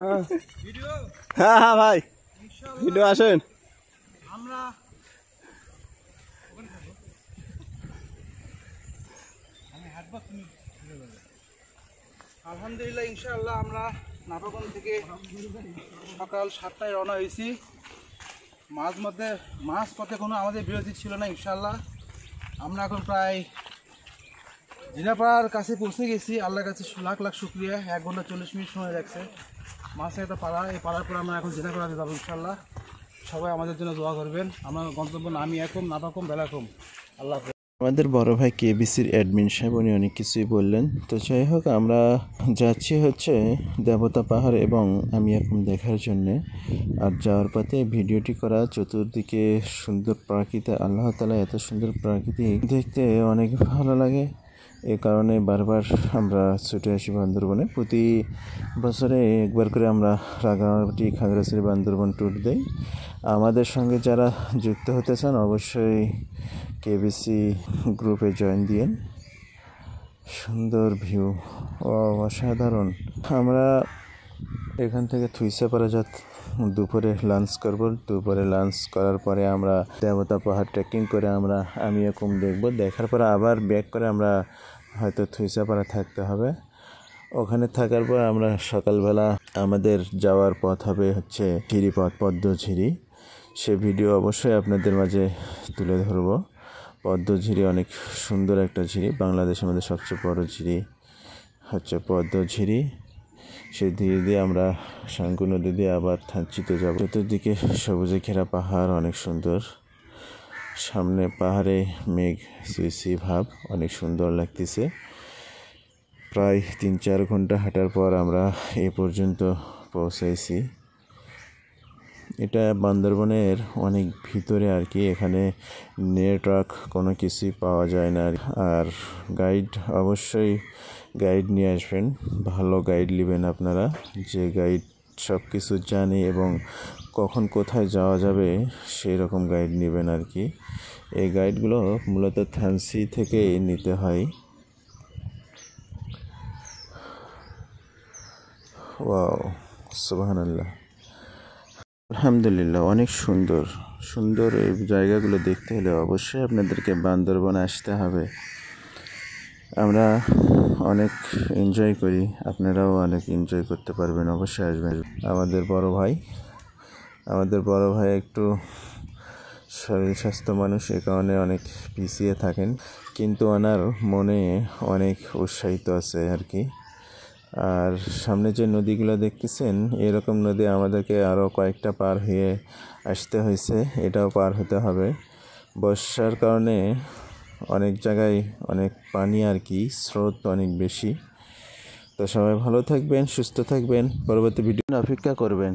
হ্যাঁ হ্যাঁ ভাই ভিডিও আসেন। আমরা আলহামদুলিল্লাহ ইনশাআল্লাহ আমরা নাফাগঞ্জ থেকে সকাল 7টায় রওনা হয়েছি। মাঝ পথে কোনো আমাদের বিরতি ছিল না। ইনশাআল্লাহ আমরা এখন প্রায় জিনাপাড়ার কাছে পৌঁছে গেছি। আল্লাহর কাছে লাখ লাখ শুক্রিয়া। 1 ঘন্টা 40 মিনিট সময় লাগছে। মাঝে একটা পাড়া, এই পাড়ার পর আমরা এখন জিনাপাড়াতে যাবো ইনশাআল্লাহ। সবাই আমাদের জন্য দোয়া করবেন। আমার গন্তব্য নামি এখন নাফাকম বেলাকম। আল্লাহ আমাদের বড় ভাই কেবিসির অ্যাডমিন সাহেব উনি অনেক কিছুই বললেন। তো যাই হোক, আমরা যাচ্ছি হচ্ছে দেবতা পাহাড় এবং আমি এখন দেখার জন্যে। আর যাওয়ার পথে ভিডিওটি করা, চতুর্দিকে সুন্দর প্রাকৃতিক, আল্লাহ তাআলা এত সুন্দর প্রাকৃতিক দেখতে অনেক ভালো লাগে। এ কারণে বারবার আমরা ছুটে আসি বান্দরবনে। প্রতি বছরে একবার করে আমরা রাঙামাটি, খাগড়াছড়ি, বান্দরবন ট্যুর দেই। আমাদের সঙ্গে যারা যুক্ত হতে চান অবশ্যই কেবিসি গ্রুপে জয়েন দিয়েন। সুন্দর ভিউ, অসাধারণ। আমরা এখান থেকে থুইসাপাড়া দুপুরে লাঞ্চ করব। দুপুরে লাঞ্চ করার পরে আমরা দেবতা পাহাড় ট্রেকিং করে আমরা আমিয়াকুম দেখব। দেখার পরে আবার ব্যাক করে আমরা হয়তো থুইসাপাড়া থাকতে হবে। ওখানে থাকার পর আমরা সকালবেলা আমাদের যাওয়ার পথ হবে হচ্ছে ঝিরিপথ, পদ্মঝিরি। সে ভিডিও অবশ্যই আপনাদের মাঝে তুলে ধরব। পদ্মঝিরি অনেক সুন্দর একটা ঝিরি। বাংলাদেশের মধ্যে সবচেয়ে বড় ঝিরি হচ্ছে পদ্মঝিরি। সেই ধীরে ধীরে আমরা সাঙ্গু নদী দিয়ে আবার থানচিতে যাব। চতুর্দিকে সবুজে ঘেরা পাহাড়, অনেক সুন্দর। সামনে পাহাড়ে মেঘ সুইসি ভাব, অনেক সুন্দর লাগতেছে। প্রায় 3-4 ঘন্টা হাঁটার পর আমরা এ পর্যন্ত পৌঁছাইছি। এটা বান্দরবনের অনেক ভিতরে আর কি। এখানে নেটওয়ার্ক কোনো কিছুই পাওয়া যায় না। আর গাইড, অবশ্যই গাইড নিয়ে আসবেন। ভালো গাইড নেবেন আপনারা, যে গাইড সব কিছু জানে এবং কখন কোথায় যাওয়া যাবে সেই রকম গাইড নেবেন আর কি। এই গাইডগুলো মূলত থানচি থেকে নিতে হয়। ওয়াও, সুবহানাল্লাহ। আলহামদুলিল্লাহ, অনেক সুন্দর সুন্দর এই জায়গাগুলো দেখতে হলে অবশ্যই আপনাদেরকে বান্দরবন আসতে হবে। আমরা অনেক এনজয় করি, আপনারাও অনেক এনজয় করতে পারবেন। অবশ্যই আসবেন। আমাদের বড় ভাই একটু শরীর স্বাস্থ্য মানুষ, এ কারণে অনেক পিছিয়ে থাকেন, কিন্তু ওনার মনে অনেক উৎসাহিত আছে আর কি। আর সামনে যে নদীগুলো দেখতেছেন, এরকম নদী আমাদেরকে আরও কয়েকটা পার হয়ে আসতে হয়েছে। এটাও পার হতে হবে। বর্ষার কারণে অনেক জায়গায় অনেক পানি আর কি, স্রোত অনেক বেশি। তো সবাই ভালো থাকবেন, সুস্থ থাকবেন। পরবর্তী ভিডিও অপেক্ষা করবেন।